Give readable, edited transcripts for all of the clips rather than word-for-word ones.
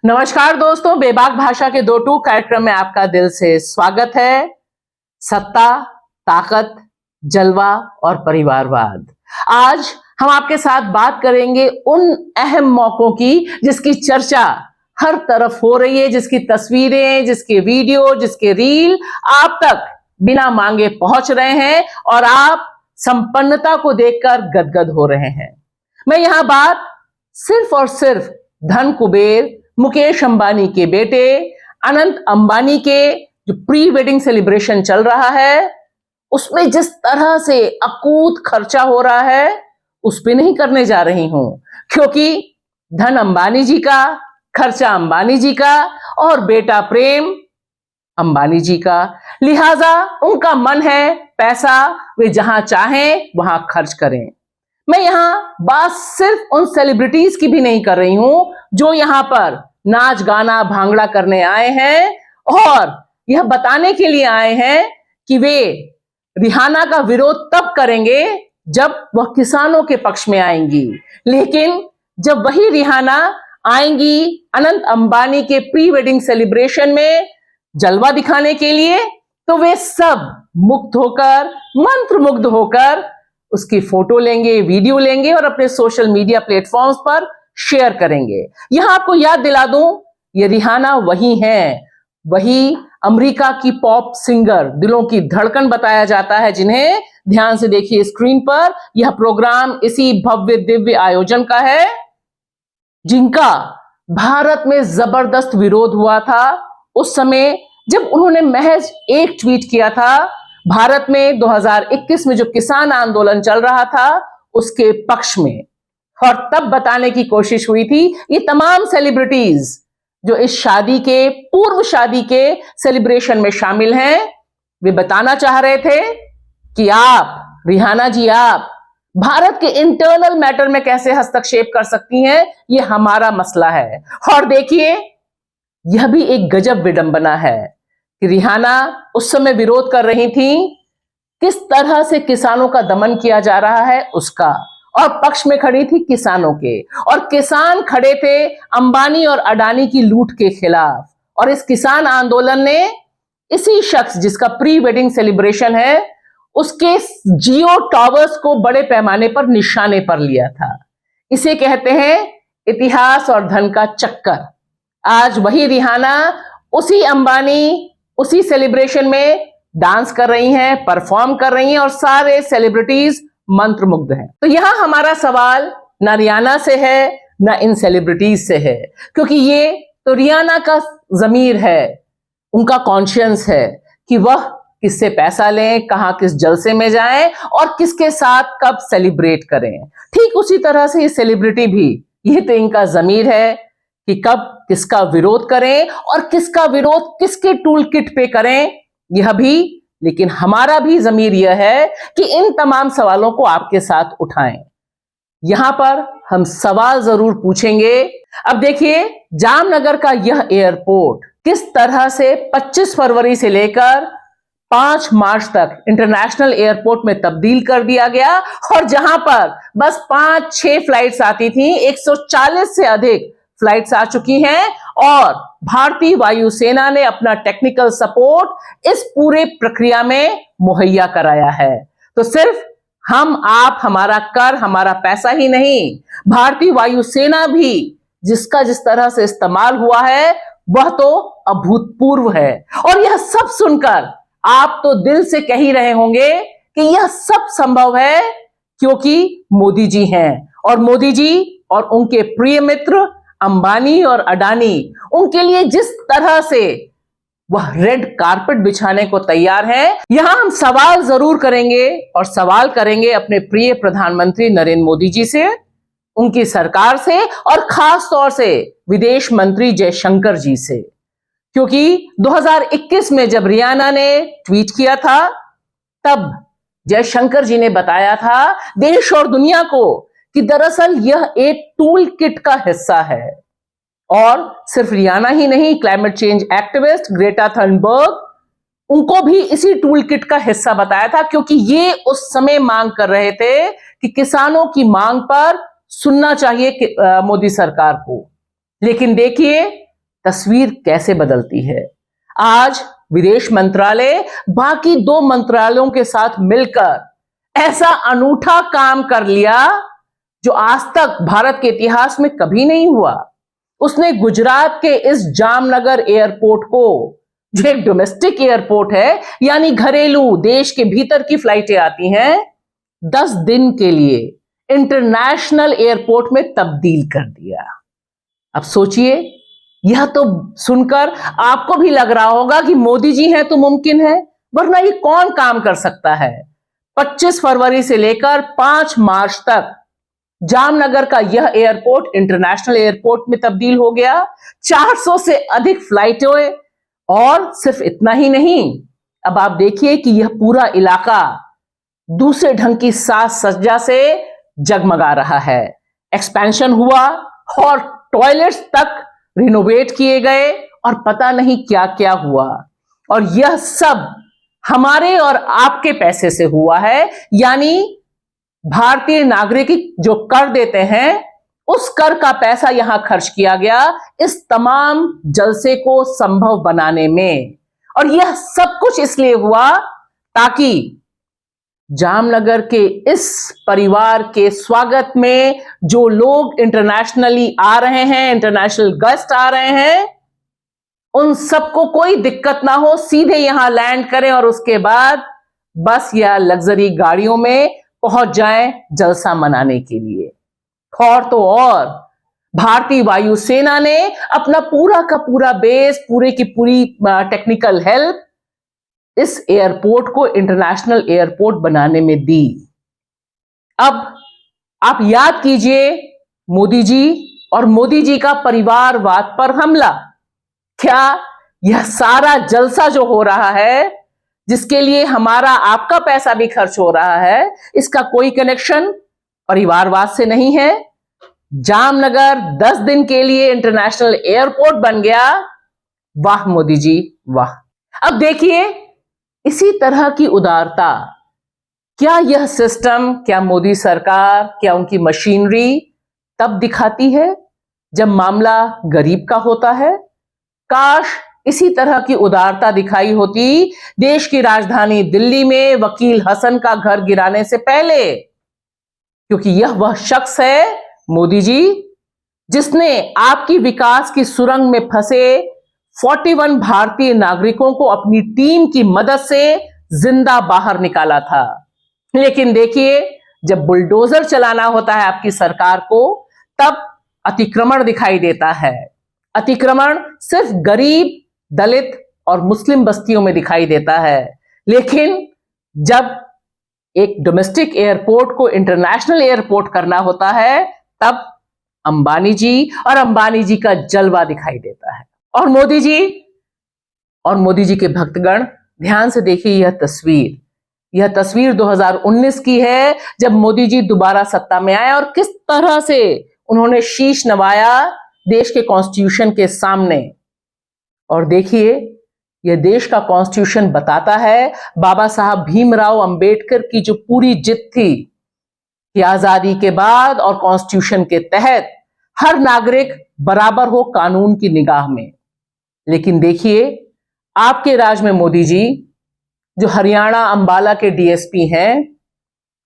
नमस्कार दोस्तों, बेबाक भाषा के दो टूक कार्यक्रम में आपका दिल से स्वागत है। सत्ता, ताकत, जलवा और परिवारवाद। आज हम आपके साथ बात करेंगे उन अहम मौकों की जिसकी चर्चा हर तरफ हो रही है, जिसकी तस्वीरें, जिसके वीडियो, जिसके रील आप तक बिना मांगे पहुंच रहे हैं और आप संपन्नता को देखकर गदगद हो रहे हैं। मैं यहां बात सिर्फ और सिर्फ धन कुबेर मुकेश अंबानी के बेटे अनंत अंबानी के जो प्री वेडिंग सेलिब्रेशन चल रहा है उसमें जिस तरह से अकूत खर्चा हो रहा है उस पे नहीं करने जा रही हूं, क्योंकि धन अंबानी जी का, खर्चा अंबानी जी का और बेटा प्रेम अंबानी जी का। लिहाजा उनका मन है पैसा वे जहां चाहें वहां खर्च करें। मैं यहां बात सिर्फ उन सेलिब्रिटीज की भी नहीं कर रही हूं जो यहां पर नाच गाना भांगड़ा करने आए हैं और यह बताने के लिए आए हैं कि वे रिहाना का विरोध तब करेंगे जब वह किसानों के पक्ष में आएंगी। लेकिन जब वही रिहाना आएंगी अनंत अंबानी के प्री वेडिंग सेलिब्रेशन में जलवा दिखाने के लिए, तो वे सब मुग्ध होकर, मंत्रमुग्ध होकर उसकी फोटो लेंगे, वीडियो लेंगे और अपने सोशल मीडिया प्लेटफॉर्म्स पर शेयर करेंगे। यहां आपको याद दिला दूं, ये रिहाना वही है, वही अमेरिका की पॉप सिंगर, दिलों की धड़कन बताया जाता है, जिन्हें ध्यान से देखिए स्क्रीन पर, यह प्रोग्राम इसी भव्य दिव्य आयोजन का है जिनका भारत में जबरदस्त विरोध हुआ था उस समय जब उन्होंने महज एक ट्वीट किया था भारत में 2021 में जो किसान आंदोलन चल रहा था उसके पक्ष में। और तब बताने की कोशिश हुई थी ये तमाम सेलिब्रिटीज जो इस शादी के, पूर्व शादी के सेलिब्रेशन में शामिल हैं, वे बताना चाह रहे थे कि आप रिहाना जी, आप भारत के इंटरनल मैटर में कैसे हस्तक्षेप कर सकती हैं, ये हमारा मसला है। और देखिए यह भी एक गजब विडंबना है कि रिहाना उस समय विरोध कर रही थी किस तरह से किसानों का दमन किया जा रहा है उसका, और पक्ष में खड़ी थी किसानों के, और किसान खड़े थे अंबानी और अडानी की लूट के खिलाफ। और इस किसान आंदोलन ने इसी शख्स जिसका प्री वेडिंग सेलिब्रेशन है उसके जियो टावर्स को बड़े पैमाने पर निशाने पर लिया था। इसे कहते हैं इतिहास और धन का चक्कर। आज वही रिहाना उसी अंबानी, उसी सेलिब्रेशन में डांस कर रही हैं, परफॉर्म कर रही हैं और सारे सेलिब्रिटीज मंत्रमुग्ध हैं। तो यहां हमारा सवाल ना रिहाना से है ना इन सेलिब्रिटीज से है, क्योंकि ये तो रिहाना का जमीर है, उनका कॉन्शियंस है कि वह किससे पैसा लें, कहां किस जलसे में जाएं और किसके साथ कब सेलिब्रेट करें। ठीक उसी तरह से ये सेलिब्रिटी भी, ये तो इनका जमीर है कि कब किसका विरोध करें और किसका विरोध किसके टूल किट पे करें, यह भी। लेकिन हमारा भी जमीर यह है कि इन तमाम सवालों को आपके साथ उठाएं। यहां पर हम सवाल जरूर पूछेंगे। अब देखिए जामनगर का यह एयरपोर्ट किस तरह से 25 फरवरी से लेकर 5 मार्च तक इंटरनेशनल एयरपोर्ट में तब्दील कर दिया गया, और जहां पर बस 5-6 फ्लाइट्स आती थी, 140 से अधिक फ्लाइट्स आ चुकी हैं और भारतीय वायुसेना ने अपना टेक्निकल सपोर्ट इस पूरे प्रक्रिया में मुहैया कराया है। तो सिर्फ हम, आप, हमारा कर, हमारा पैसा ही नहीं, भारतीय वायुसेना भी जिसका जिस तरह से इस्तेमाल हुआ है वह तो अभूतपूर्व है। और यह सब सुनकर आप तो दिल से कह ही रहे होंगे कि यह सब संभव है क्योंकि मोदी जी हैं, और मोदी जी और उनके प्रिय मित्र अंबानी और अडानी उनके लिए जिस तरह से वह रेड कारपेट बिछाने को तैयार हैं। यहां हम सवाल जरूर करेंगे और सवाल करेंगे अपने प्रिय प्रधानमंत्री नरेंद्र मोदी जी से, उनकी सरकार से और खास तौर से विदेश मंत्री जयशंकर जी से, क्योंकि 2021 में जब रिहाना ने ट्वीट किया था तब जयशंकर जी ने बताया था देश और दुनिया को कि दरअसल यह एक टूल किट का हिस्सा है। और सिर्फ रिहाना ही नहीं, climate change activist Greta Thunberg, उनको भी इसी टूल किट का हिस्सा बताया था, क्योंकि ये उस समय मांग कर रहे थे कि किसानों की मांग पर सुनना चाहिए मोदी सरकार को। लेकिन देखिए तस्वीर कैसे बदलती है। आज विदेश मंत्रालय बाकी 2 मंत्रालयों के साथ मिलकर ऐसा अनूठा काम कर लिया जो आज तक भारत के इतिहास में कभी नहीं हुआ। उसने गुजरात के इस जामनगर एयरपोर्ट को, जो एक डोमेस्टिक एयरपोर्ट है, यानी घरेलू देश के भीतर की फ्लाइटें आती हैं, 10 दिन के लिए इंटरनेशनल एयरपोर्ट में तब्दील कर दिया। अब सोचिए, यह तो सुनकर आपको भी लग रहा होगा कि मोदी जी हैं तो मुमकिन है, वरना ये कौन काम कर सकता है। 25 फरवरी से लेकर 5 मार्च तक जामनगर का यह एयरपोर्ट इंटरनेशनल एयरपोर्ट में तब्दील हो गया। 400 से अधिक फ्लाइटें, और सिर्फ इतना ही नहीं, अब आप देखिए कि यह पूरा इलाका दूसरे ढंग की साज सज्जा से जगमगा रहा है। एक्सपेंशन हुआ और टॉयलेट्स तक रिनोवेट किए गए और पता नहीं क्या क्या हुआ, और यह सब हमारे और आपके पैसे से हुआ है। यानी भारतीय नागरिक जो कर देते हैं, उस कर का पैसा यहां खर्च किया गया इस तमाम जलसे को संभव बनाने में। और यह सब कुछ इसलिए हुआ ताकि जामनगर के इस परिवार के स्वागत में जो लोग इंटरनेशनली आ रहे हैं, इंटरनेशनल गेस्ट आ रहे हैं, उन सबको कोई दिक्कत ना हो, सीधे यहां लैंड करें और उसके बाद बस या लग्जरी गाड़ियों में पहुंच जाएं जलसा मनाने के लिए। और तो और भारतीय वायुसेना ने अपना पूरा का पूरा बेस, पूरे की पूरी टेक्निकल हेल्प इस एयरपोर्ट को इंटरनेशनल एयरपोर्ट बनाने में दी। अब आप याद कीजिए मोदी जी और मोदी जी का परिवारवाद पर हमला। क्या यह सारा जलसा जो हो रहा है, जिसके लिए हमारा आपका पैसा भी खर्च हो रहा है, इसका कोई कनेक्शन परिवारवाद से नहीं है? जामनगर 10 दिन के लिए इंटरनेशनल एयरपोर्ट बन गया। वाह मोदी जी वाह। अब देखिए, इसी तरह की उदारता क्या यह सिस्टम, क्या मोदी सरकार, क्या उनकी मशीनरी तब दिखाती है जब मामला गरीब का होता है? काश इसी तरह की उदारता दिखाई होती देश की राजधानी दिल्ली में वकील हसन का घर गिराने से पहले, क्योंकि यह वह शख्स है मोदी जी जिसने आपकी विकास की सुरंग में फंसे 41 भारतीय नागरिकों को अपनी टीम की मदद से जिंदा बाहर निकाला था। लेकिन देखिए, जब बुलडोजर चलाना होता है आपकी सरकार को, तब अतिक्रमण दिखाई देता है। अतिक्रमण सिर्फ गरीब, दलित और मुस्लिम बस्तियों में दिखाई देता है, लेकिन जब एक डोमेस्टिक एयरपोर्ट को इंटरनेशनल एयरपोर्ट करना होता है, तब अंबानी जी और अंबानी जी का जलवा दिखाई देता है। और मोदी जी के भक्तगण, ध्यान से देखिए यह तस्वीर 2019 की है, जब मोदी जी दोबारा सत्ता में आए और किस तरह से उन्होंने शीश नवाया देश के कॉन्स्टिट्यूशन के सामने। और देखिए, यह देश का कॉन्स्टिट्यूशन बताता है बाबा साहब भीमराव अंबेडकर की जो पूरी जिद थी कि आजादी के बाद और कॉन्स्टिट्यूशन के तहत हर नागरिक बराबर हो कानून की निगाह में। लेकिन देखिए, आपके राज में मोदी जी, जो हरियाणा अंबाला के डीएसपी हैं,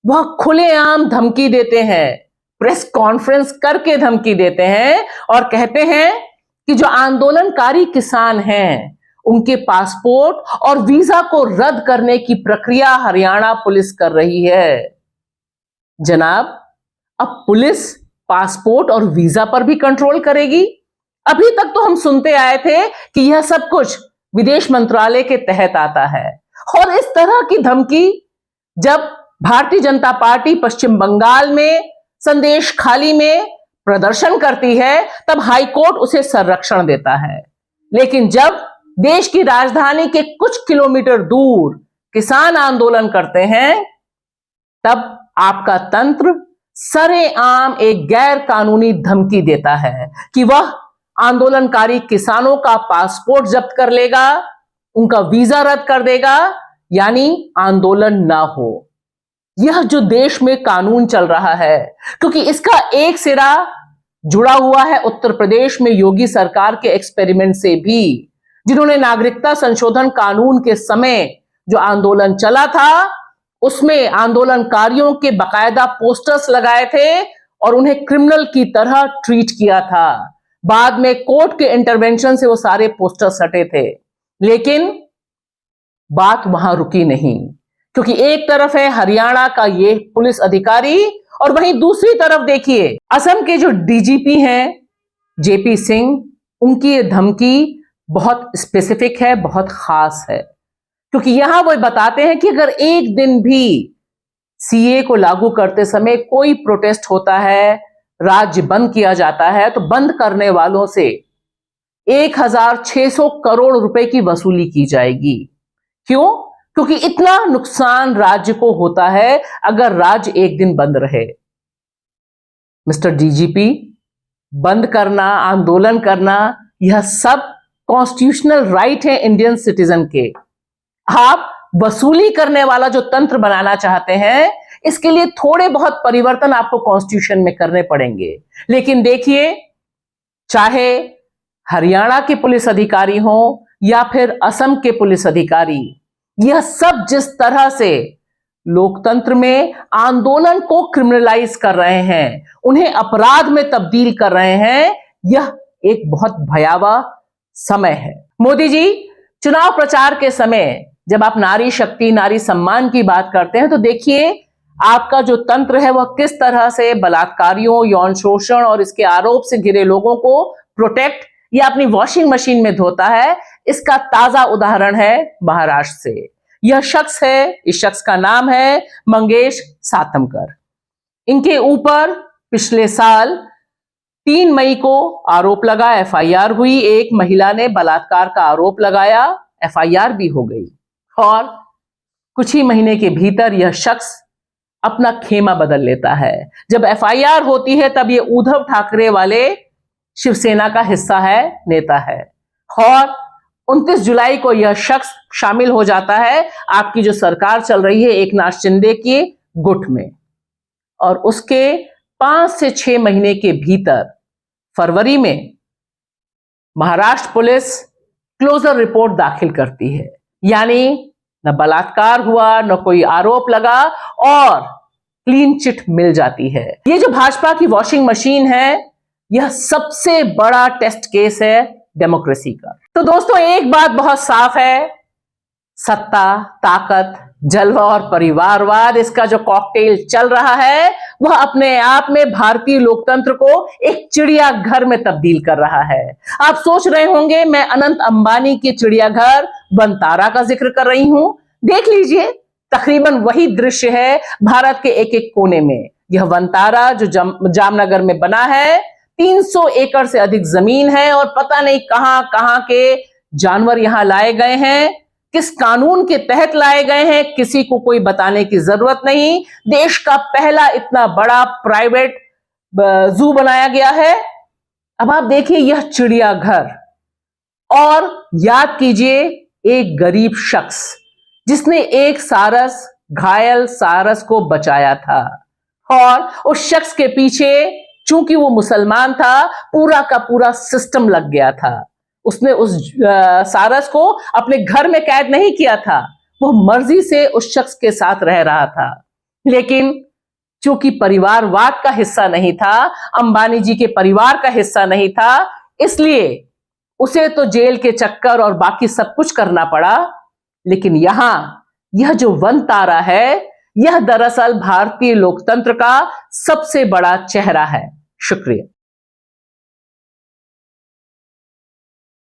वह खुलेआम धमकी देते हैं, प्रेस कॉन्फ्रेंस करके धमकी देते हैं और कहते हैं कि जो आंदोलनकारी किसान हैं, उनके पासपोर्ट और वीजा को रद्द करने की प्रक्रिया हरियाणा पुलिस कर रही है। जनाब, अब पुलिस पासपोर्ट और वीजा पर भी कंट्रोल करेगी? अभी तक तो हम सुनते आए थे कि यह सब कुछ विदेश मंत्रालय के तहत आता है। और इस तरह की धमकी जब भारतीय जनता पार्टी पश्चिम बंगाल में संदेश खाली में प्रदर्शन करती है, तब हाईकोर्ट उसे संरक्षण देता है। लेकिन जब देश की राजधानी के कुछ किलोमीटर दूर किसान आंदोलन करते हैं, तब आपका तंत्र सरेआम एक गैर कानूनी धमकी देता है कि वह आंदोलनकारी किसानों का पासपोर्ट जब्त कर लेगा, उनका वीजा रद्द कर देगा, यानी आंदोलन ना हो। यह जो देश में कानून चल रहा है, क्योंकि इसका एक सिरा जुड़ा हुआ है उत्तर प्रदेश में योगी सरकार के एक्सपेरिमेंट से भी, जिन्होंने नागरिकता संशोधन कानून के समय जो आंदोलन चला था उसमें आंदोलनकारियों के बकायदा पोस्टर्स लगाए थे और उन्हें क्रिमिनल की तरह ट्रीट किया था। बाद में कोर्ट के इंटरवेंशन से वो सारे पोस्टर्स हटे थे, लेकिन बात वहां रुकी नहीं, क्योंकि एक तरफ है हरियाणा का ये पुलिस अधिकारी और वहीं दूसरी तरफ देखिए असम के जो डीजीपी हैं जेपी सिंह, उनकी ये धमकी बहुत स्पेसिफिक है, बहुत खास है, क्योंकि यहां वो बताते हैं कि अगर एक दिन भी सीए को लागू करते समय कोई प्रोटेस्ट होता है, राज्य बंद किया जाता है, तो बंद करने वालों से 1600 करोड़ रुपए की वसूली की जाएगी। क्यों? क्योंकि इतना नुकसान राज्य को होता है अगर राज्य एक दिन बंद रहे। मिस्टर डीजीपी, बंद करना, आंदोलन करना, यह सब कॉन्स्टिट्यूशनल राइट है इंडियन सिटीजन के। आप वसूली करने वाला जो तंत्र बनाना चाहते हैं, इसके लिए थोड़े बहुत परिवर्तन आपको कॉन्स्टिट्यूशन में करने पड़ेंगे। लेकिन देखिए, चाहे हरियाणा के पुलिस अधिकारी हो या फिर असम के पुलिस अधिकारी, यह सब जिस तरह से लोकतंत्र में आंदोलन को क्रिमिनलाइज कर रहे हैं, उन्हें अपराध में तब्दील कर रहे हैं, यह एक बहुत भयावह समय है। मोदी जी, चुनाव प्रचार के समय जब आप नारी शक्ति, नारी सम्मान की बात करते हैं, तो देखिए आपका जो तंत्र है वह किस तरह से बलात्कारियों, यौन शोषण और इसके आरोप से घिरे लोगों को प्रोटेक्ट या अपनी वॉशिंग मशीन में धोता है। इसका ताजा उदाहरण है महाराष्ट्र से। यह शख्स है, इस शख्स का नाम है मंगेश सातमकर। इनके ऊपर पिछले साल 3 मई को आरोप लगा, एफआईआर हुई। एक महिला ने बलात्कार का आरोप लगाया, एफआईआर भी हो गई और कुछ ही महीने के भीतर यह शख्स अपना खेमा बदल लेता है। जब एफआईआर होती है तब ये उद्धव ठाकरे वाले शिवसेना का हिस्सा है, नेता है, और 29 जुलाई को यह शख्स शामिल हो जाता है आपकी जो सरकार चल रही है एकनाथ शिंदे के गुट में। और उसके 5 से 6 महीने के भीतर फरवरी में महाराष्ट्र पुलिस क्लोजर रिपोर्ट दाखिल करती है, यानी न बलात्कार हुआ, न कोई आरोप लगा और क्लीन चिट मिल जाती है। ये जो भाजपा की वॉशिंग मशीन है, यह सबसे बड़ा टेस्ट केस है डेमोक्रेसी का। तो दोस्तों, एक बात बहुत साफ है, सत्ता, ताकत, जलवा और परिवारवाद, इसका जो कॉकटेल चल रहा है वह अपने आप में भारतीय लोकतंत्र को एक चिड़ियाघर में तब्दील कर रहा है। आप सोच रहे होंगे मैं अनंत अंबानी के चिड़ियाघर वनतारा का जिक्र कर रही हूं। देख लीजिए, तकरीबन वही दृश्य है भारत के एक एक कोने में। यह वनतारा जो जामनगर में बना है, 300 एकड़ से अधिक जमीन है और पता नहीं कहां कहां के जानवर यहां लाए गए हैं, किस कानून के तहत लाए गए हैं, किसी को कोई बताने की जरूरत नहीं। देश का पहला इतना बड़ा प्राइवेट जू बनाया गया है। अब आप देखिए यह चिड़ियाघर, और याद कीजिए एक गरीब शख्स जिसने एक सारस, घायल सारस को बचाया था, और उस शख्स के पीछे चूंकि वो मुसलमान था, पूरा का पूरा सिस्टम लग गया था। उसने उस सारस को अपने घर में कैद नहीं किया था, वो मर्जी से उस शख्स के साथ रह रहा था। लेकिन चूंकि परिवारवाद का हिस्सा नहीं था, अंबानी जी के परिवार का हिस्सा नहीं था, इसलिए उसे तो जेल के चक्कर और बाकी सब कुछ करना पड़ा। लेकिन यहां यह जो वनतारा है, यह दरअसल भारतीय लोकतंत्र का सबसे बड़ा चेहरा है। शुक्रिया।